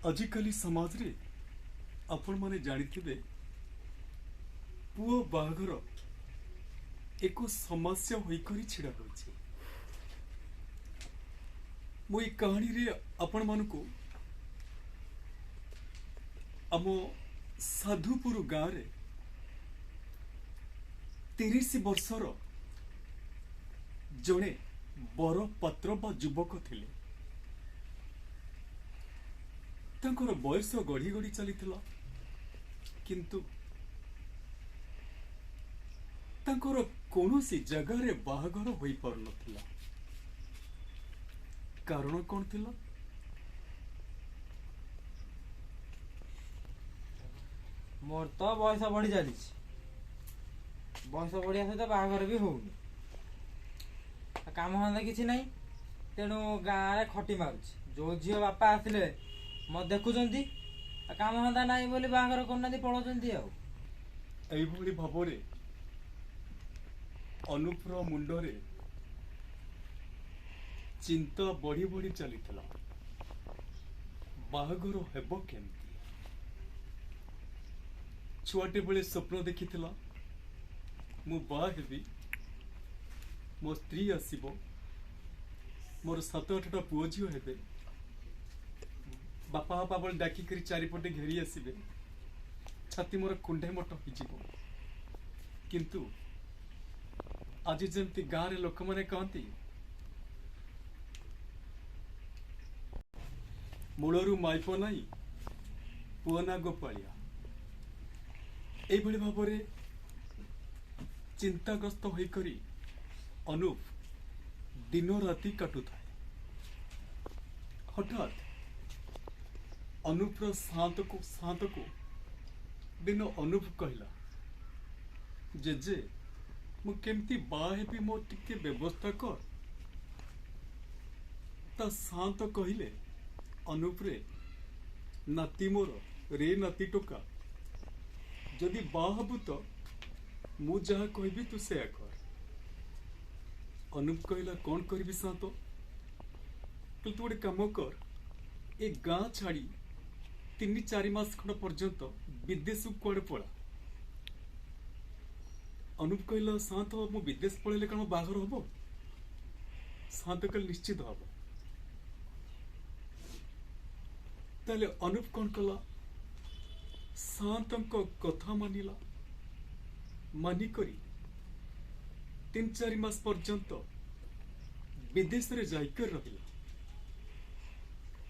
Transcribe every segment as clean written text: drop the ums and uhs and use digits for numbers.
आजिकली समाज रे आपण माने जानिथिबे पुओ बाहागर एक समस्या होइकरी छिड़ा होइछे। मो ई कहानी रे आपण मानको आमो साधुपुर गाँव रे 30 वर्षर जड़े बर पात्र बा युवक थिले। तांकर बयस गढ़ी गढ़ी चलीथिला, किंतु तांकर कौनसी जगह रे बाहागर होई पार नथिला। कारण कौन थिला? मोर तो बयस बढ़ी चली, बयस बढ़िया सहित बाहागर भी होउनी। काम धंदा किसी नहीं, तेणु गाँव रे खटी मारुछि। जो झील बापा आसिले मत देखुचंती, काम धंदा नहीं बोली बाहागर करना पलाउचंती। एइभली भाबरे अनुप्र मुंडरे चिंता बढ़ी बढ़ी चलीथिला। बाहागर हेबो केमती? छुआटे बेले स्वप्न देखिथिला, मु बाहा हेबी, मो स्त्री आसीबो, मोर 7-8टा पुओ झील हेबे, बापा बापा बोल डाकी करी चारिपटे घेरी आसीबे, छाती मोर कुंडे मट होइजिबो। किंतु आज जेमती गाँव रे लोक माने कहती, मूलरू माइप नाई पुओ ना गोपालिया। एइभली भाबरे चिंताग्रस्त होइकरी अनुप दिन राति काटु थाए। हठात अनुप्र शांत को दिन अनुप कहला, जेजे मु केमती बाहा हेबी, मो टिके व्यवस्था कर। ता शांत कहिले, अनुप रे नाती मोर रे नाती टोका, जदि बाहा हबु तो मु जहा कहबी तू सेया कर। अनुप कहला, कौन करी शांत? तू गोटे काम कर, ए गाँ छाड़ी 3-4 मास खंड पर्यंत विदेश कुआड़े पड़ा। अनुप कहला, शांत मु विदेश पड़े कौन बाहर हम? शांत कल निश्चित हम। ताले अनुप कौन कला, शांत कथा मानिला, मानिकरी 3-4 मास पर्यंत विदेश रे जाइकर रहिला।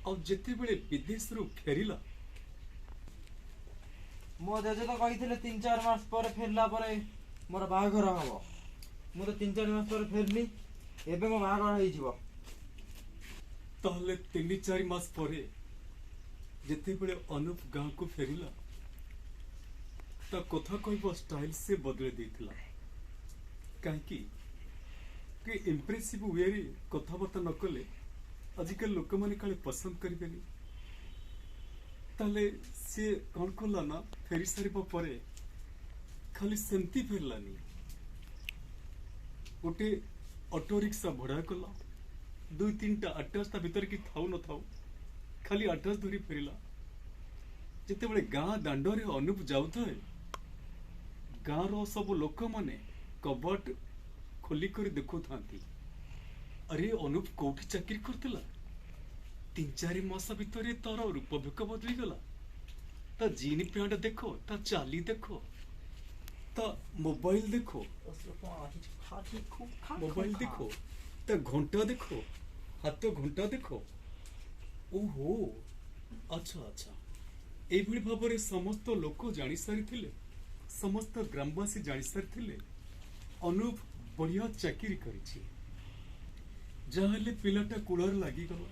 और जेते बेले विदेश रु फेरिला, मो जेजे तो कही 3-4 मास पर फेरला पर मोर बाहागर हम। मु तो 3-4 मास पर फेरली, एबे मो बाहागर होई जिवो। ताहले 3-4 मास परे जेते बेले अनुप गाँ को फेरिला, ता कथा कहबो स्टाइल से बदले देथिला। काहेकि कि इम्प्रेसिव वे रे कथाबार्ता न कले आजिकल लोक माने काले पसंद करिबेनी। ताले से कौन कला ना, फेरी सारिबा परे खाली सेमती फेरलानी, गोटे ऑटो रिक्शा भड़ा कला, 2-3टा अट्टास ता भीतर की थाउ न थाउ खाली अट्टास धरी फेरिला। जेते बेले गाँ दांडरे अनुप जाउथाए, गाँ रो सब लोक माने कबाट खोली कर देखु थांती, अरे अनुप कोठी चाकरी करतिला, 3-4 मास भीतर तार रूप भेक बदली गला। ता जीन पैंट देखो, ता चाली देखो, ता मोबाइल देखो, मोबाइल देखो, ता घंटा देखो, हाथ घंटा देखो। ओहो, अच्छा अच्छा, एभली भाबरे समस्त लोक जानि सारिथिले, समस्त ग्रामवासी जानि सारिथिले अनुप बढ़िया चाकरी करिछि। जहाले पिलाटा कूलर लागी गला।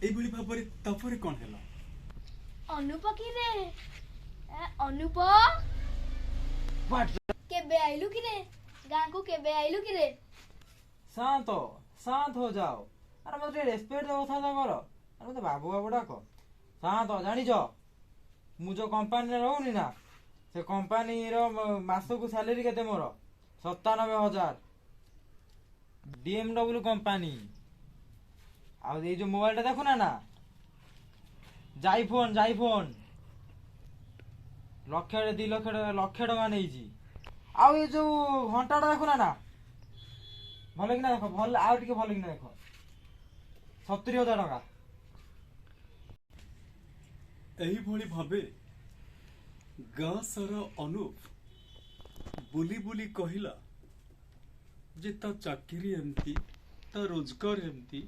एभली भाबरे तापरे कोन हैला? अनुप की रे? अनुप केबे आइलु की रे? गाँ को केबे आइलु की रे? शांत हो जाओ। अरे मत रेस्पेक्ट दो था कर। अरे मत बाबू बाबू डाक। शांत हो, जानिछ मु जो कंपनी रे रहउनी ना, से कंपनी रो मासको सैलरी केते मोर 97,000। BMW company. आ जो मोबाइल देखुना ना, ଯାଇ ଫୋନ ଲକ୍ଷେ 2 ଲକ୍ଷ ଟଙ୍କା ନେଇଛି। ଆଉ ଏ ଯୋଉ ଘଣ୍ଟାଟା ଦେଖୁନା ନା, ଭଲ କିନା ଦେଖ, ଭଲ ଆଉ ଟିକେ ଭଲ କିନା ଦେଖ, 70,000 ଟଙ୍କା। ଏହିଭଳି ଭାବେ ଗାଁ ସାରା ଅନୁପ ବୁଲି ବୁଲି କହିଲା ଯେ ତା ଚାକିରି ଏମିତି, ତା ରୋଜଗାର ଏମିତି,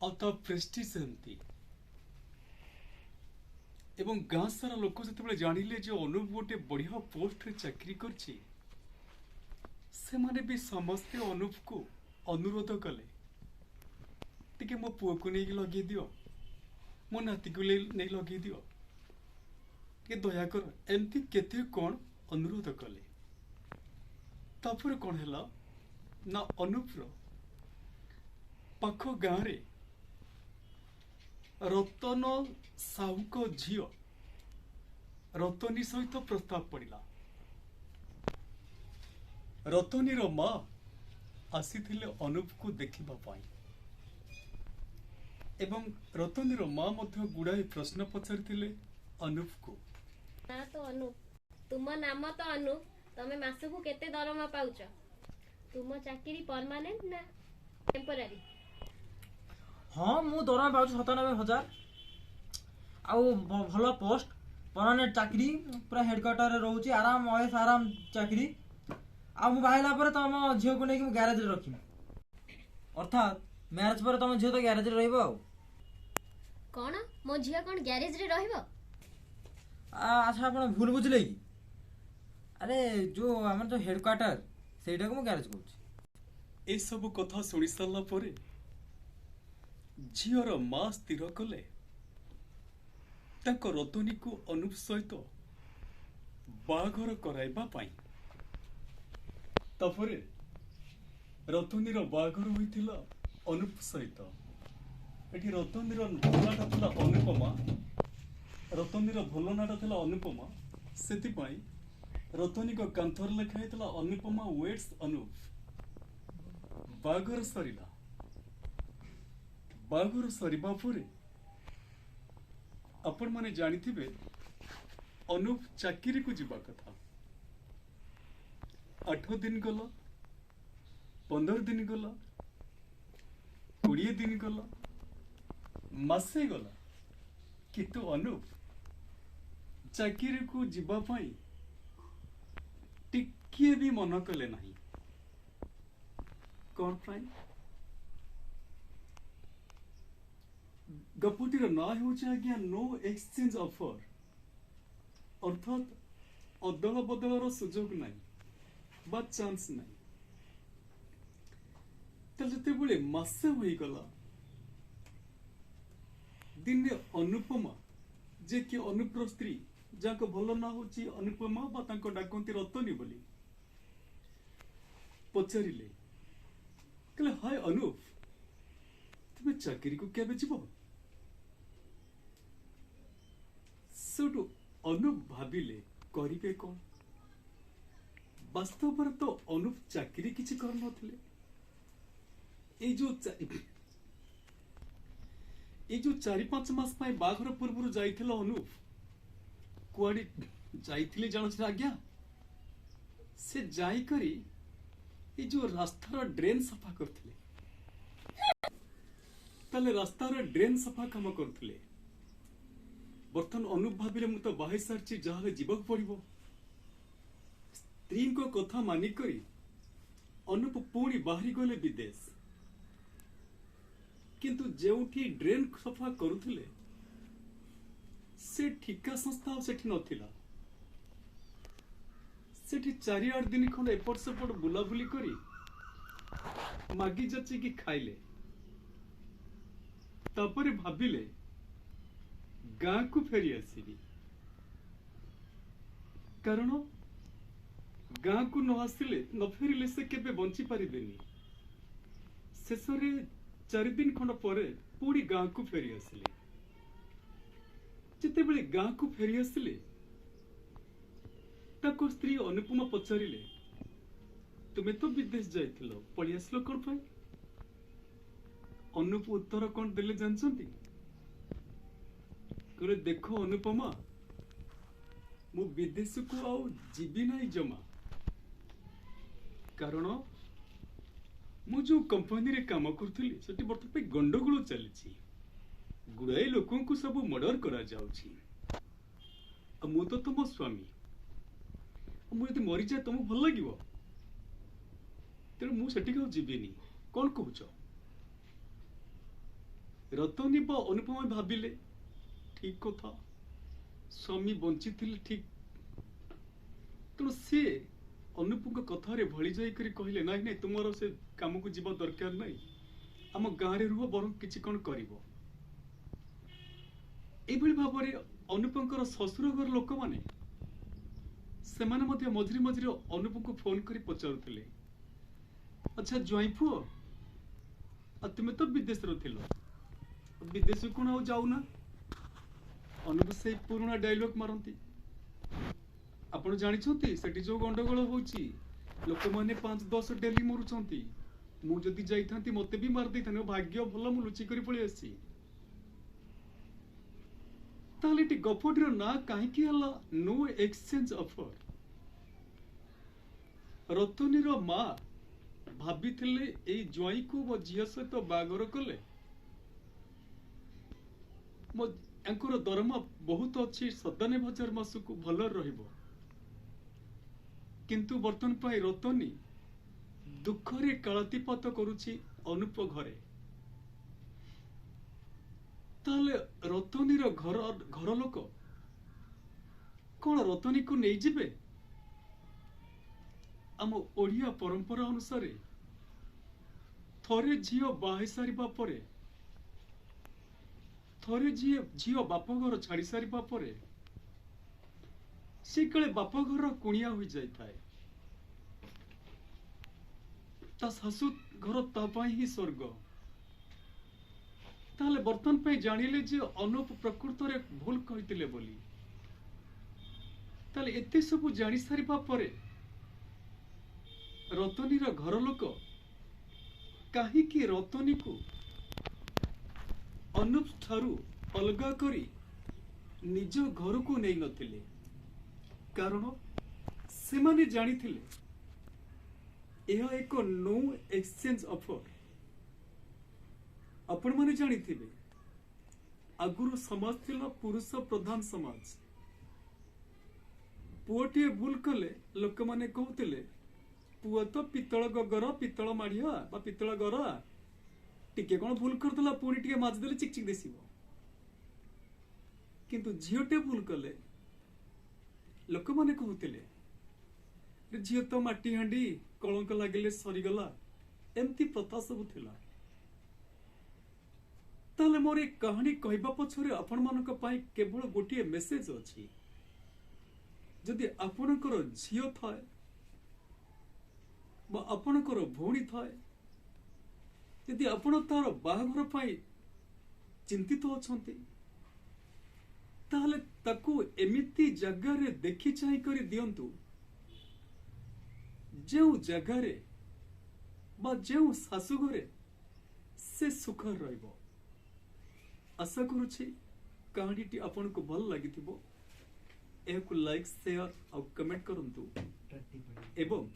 ଆଉ ତା ପ୍ରେଷ୍ଟିଜ୍ ଏମିତି। ଏବଂ ଗାଁ ସାରା ଲୋକ ଯେତେବେଳେ ଜାଣିଲେ ଯେ ଅନୁପ ଗୋଟେ ବଢିଆ ପୋଷ୍ଟରେ ଚାକିରି କରିଛି, ସେମାନେ ବି ସମସ୍ତେ ଅନୁପକୁ ଅନୁରୋଧ କଲେ, ଟିକେ ମୋ ପୁଅକୁ ନେଇକି ଲଗେଇ ଦିଅ, ମୋ ନାତିକୁ ନେଇ ଲଗେଇ ଦିଅ, ଟିକେ ଦୟାକର, ଏମିତି କେତେ କଣ ଅନୁରୋଧ କଲେ। ତାପରେ କଣ ହେଲା ନା, ଅନୁପର ପାଖ ଗାଁରେ ରତନ ସାହୁଙ୍କ ଝିଅ ରତନୀ ସହିତ ପ୍ରସ୍ତାବ ପଡ଼ିଲା। ରତନୀର ମା ଆସିଥିଲେ ଅନୁପକୁ ଦେଖିବା ପାଇଁ ଏବଂ ରତନୀର ମା ମଧ୍ୟ ଗୁଡ଼ାଏ ପ୍ରଶ୍ନ ପଚାରିଥିଲେ ଅନୁପକୁ। ନା ତ ଅନୁପ, ତୁମ ନାମ ତ ଅନୁପ, ତମେ ମାସକୁ କେତେ ଦରମା ପାଉଛ? ତୁମ ଚାକିରି ପରମାନେଣ୍ଟ ନା ଟେମ୍ପୋରାରୀ? ହଁ, ମୁଁ ଦରମା ପାଉଛି 97,000। ଆଉ ଭଲ ପୋଷ୍ଟ, ପରମାନେଣ୍ଟ ଚାକିରି, ପୁରା ହେଡକ୍ୱାର୍ଟରରେ ରହୁଛି, ଆରାମ ଅଏସ ଆରାମ ଚାକିରି। ଆଉ ମୁଁ ବାହାରିଲା ପରେ ତମ ଝିଅକୁ ନେଇକି ମୁଁ ଗ୍ୟାରେଜରେ ରଖିବି, ଅର୍ଥାତ୍ ମ୍ୟାରେଜ ପରେ ତମ ଝିଅ ତ ଗ୍ୟାରେଜରେ ରହିବ। ଆଉ କଣ ମୋ ଝିଅ କଣ ଗ୍ୟାରେଜରେ ରହିବ? ଆଚ୍ଛା, ଆପଣ ଭୁଲ ବୁଝିଲେ କି? ଆରେ ଯୋଉ ଆମର ଯୋଉ ହେଡକ୍ୱାର୍ଟର, ସେଇଟାକୁ ମୁଁ ଗ୍ୟାରେଜ କହୁଛି। ଏସବୁ କଥା ଶୁଣି ସାରିଲା ପରେ ଝିଅର ମା ସ୍ଥିର କଲେ ତାଙ୍କ ରତନୀକୁ ଅନୁପ ସହିତ ବାହାଘର କରାଇବା ପାଇଁ। ତାପରେ ରତନୀର ବାହାଘର ହୋଇଥିଲା ଅନୁପ ସହିତ। ଏଠି ରତନୀର ଭଲ ନାଁଟା ଥିଲା ଅନୁପମା, ରତନୀର ଭଲ ନାଁଟା ଥିଲା ଅନୁପମା, ସେଥିପାଇଁ ରତନୀଙ୍କ କାନ୍ଥରେ ଲେଖା ହେଇଥିଲା ଅନୁପମା ୱେଟ୍ସ ଅନୁପ। ବାହାଘର ସରିଲା। ବାହାଘର ସରିବା ପରେ ଆପଣମାନେ ଜାଣିଥିବେ ଅନୁପ ଚାକିରିକୁ ଯିବା କଥା। 8 ଦିନ ଗଲା, 15 ଦିନ ଗଲା, 20 ଦିନ ଗଲା, ମାସେ ଗଲା, କିନ୍ତୁ ଅନୁପ ଚାକିରିକୁ ଯିବା ପାଇଁ ଟିକିଏ ବି ମନ କଲେ ନାହିଁ। କଣ ପାଇଁ? ଗପଟିର ନାଁ ହେଉଛି ଆଜ୍ଞା ନୋ ଏକ୍ସଚେଞ୍ଜ ଅଫର, ଅର୍ଥାତ୍ ଅଦଳ ବଦଳର ସୁଯୋଗ ନାହିଁ ବା ଚାନ୍ସ ନାହିଁ। ତାହେଲେ ଯେତେବେଳେ ମାସେ ହୋଇଗଲା, ଦିନେ ଅନୁପମା, ଯେ କି ଅନୁପର ସ୍ତ୍ରୀ, ଯାହାଙ୍କ ଭଲ ନାଁ ହେଉଛି ଅନୁପମା ବା ତାଙ୍କ ଡାକନ୍ତି ରତନୀ ବୋଲି, ପଚାରିଲେ, କହିଲେ, ହାୟ ଅନୁପ, ତୁମେ ଚାକିରିକୁ କେବେ ଯିବ? ସେଠୁ ଅନୁପ ଭାବିଲେ କରିବେ କଣ। ବାସ୍ତବରେ ତ ଅନୁପ ଚାକିରି କିଛି କରିନଥିଲେ। ଏଇ ଯୋଉ 4-5 ମାସ ପାଇଁ ବାହାଘର ପୂର୍ବରୁ ଯାଇଥିଲା ଅନୁପ, କୁଆଡେ ଯାଇଥିଲେ ଜାଣୁଛନ୍ତି ଆଜ୍ଞା? ସେ ଯାଇକରି ଏଇ ଯୋଉ ରାସ୍ତାର ଡ୍ରେନ୍ ସଫା କରୁଥିଲେ। ତାହେଲେ ରାସ୍ତାର ଡ୍ରେନ୍ ସଫା କାମ କରୁଥିଲେ। ବର୍ତ୍ତମାନ ଅନୁପ ଭାବିଲେ, ମୁଁ ତ ବାହାଇ ସାରିଛି, ଯାହାହେଲେ ଯିବାକୁ ପଡିବ। ସ୍ତ୍ରୀଙ୍କ କଥା ମାନିକରି ଅନୁପ ପୁଣି ବାହାରି ଗଲେ ବିଦେଶ। କିନ୍ତୁ ଯେଉଁଠି ଡ୍ରେନ୍ ସଫା କରୁଥିଲେ, ସେ ଠିକା ସଂସ୍ଥା ଆଉ ସେଠି ନଥିଲା। ସେଠି 4-8 ଦିନ ଖଣ୍ଡେ ଏପଟ ସେପଟ ବୁଲାବୁଲି କରି ମାଗି ଯାଚିକି ଖାଇଲେ। ତାପରେ ଭାବିଲେ ଗାଁକୁ ଫେରି ଆସିବି, କାରଣ ଗାଁକୁ ନ ଆସିଲେ, ନ ଫେରିଲେ ସେ କେବେ ବଞ୍ଚି ପାରିବେନି। ଶେଷରେ 4 ଦିନ ଖଣ୍ଡ ପରେ ପୁଣି ଗାଁକୁ ଫେରି ଆସିଲେ। ଯେତେବେଳେ ଗାଁକୁ ଫେରି ଆସିଲେ, ତାଙ୍କ ସ୍ତ୍ରୀ ଅନୁପମା ପଚାରିଲେ, ତୁମେ ତ ବିଦେଶ ଯାଇଥିଲ, ପଳେଇ ଆସିଲ କଣ ପାଇଁ? ଅନୁପ ଉତ୍ତର କଣ ଦେଲେ ଜାଣିଛନ୍ତି? कहले देखो अनुपमा मु विदेश को आउ जीवी नहीं जमा कारण मु जो कंपनी रे काम करथली सेठी बर्तमान गंडगोल चली गुड़ाए लोक सब मर्डर करा जाउछि आ मु तो तुम स्वामी मु यदि मरी जाए तुमको भल लगे तेणु मु सेठी जीविनी कौन कहूच रतनी बा अनुपमा भाविले ठीक कथा स्वामी बंची ठीक तेणु सी अनुपम कथार भली जाकर कहले नाई नाई तुम से काम को जीवा दरकार नहीं आम गाँव में रुह बर कि कौन कर भाव अनुपम शशुर घर लोक मैंने से मझे मझे अनुपम को फोन कर पचारुले अच्छा ज्वाई पुओ तुम्हें तो विदेश थिल विदेश कौन आ जाऊना अनुप से पुराना डायलॉग मारती आपण जानी सेठी जो गंडगोल होची लोक मैंने 5-10 डेली मरुचंती मु जदि जाइथांती मते भी मार देथाने भाग्य भल मु लुचि करी पळी आसी ताले टी गपडीर ना काहे की हला नो एक्सचेंज ऑफर रतनीर मां भाबिथिले ए ज्वाई को वो झियो सहित बागर कले मो एंकर दरमा बहुत अच्छी 97,000 मासको भल रहिबो किंतु बर्तन पाई रतनी दुखरे कालातीपात करुछि अनुप घरे ताले रतनीर घर लोक कौन रतनी को नहीं जिबे आम ओडिया परंपरा अनुसार थरे झियो बाहे सारिबा परे थरे झियो बापघर छाड़ी सारिबा परे से कले बापघर कुणिया हो जाए ता शाशु घर ता ही स्वर्ग ताले बर्तन पे जानिले जे अनुप प्रकृत रे भूल कहितिले बोली ताले एते सब जानि सारिबा परे रतनीर घर लोक काहे कि रतनी को अनुप ठारू अलगा करी निज घर को नहीं नथिले कारण से माने जानी थिले यह एक नो एक्सचेंज ऑफर आपण माने जानी थिबे आगुरु समाज थिला पुरुष प्रधान समाज पुओटे भूल कले लोक माने कहउतिले पुओ तो पितळ गगर पितळ माढिया बा पितळ गरा टिके कोन भूल करतला पुणी टिके माज देले चिक चिक देसिबो किंतु झियोटे भूल कले लोक माने कहउतिले झियो तो माटी हांडी कलंक लागिले सरीगला एमती प्रथा सब थिला ताले मोर ए कहानी कहबा पछरे आपण मानक पाई केवल गोटिए मेसेज अछि जदि आपणकर झियो थाए बा आपणकर भौणी थाए यदि आपण तार बाहाघर पाई चिंतित अछंती ताहले ताकू एमिति जगह देखि चाहि करी दियंतु जेउ जगह बा जेउ शाशु घरे से सुख रहइबो आशा करुछि कहानीटी आपन को भल लागिथिबो एहकु लाइक शेयर और कमेंट करंतु एवं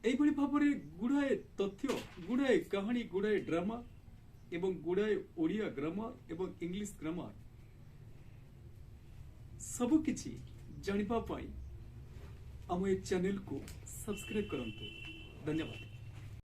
एइभଳି भाबरे गुड़ाए तथ्य गुड़ाए कहानी गुड़ाए ड्रामा एवं गुड़ाए ओडिया ग्रामर एवं इंग्लिश ग्रामर सब किछि जानिबा पाई हम ए चैनल को सब्सक्राइब करंतु धन्यवाद।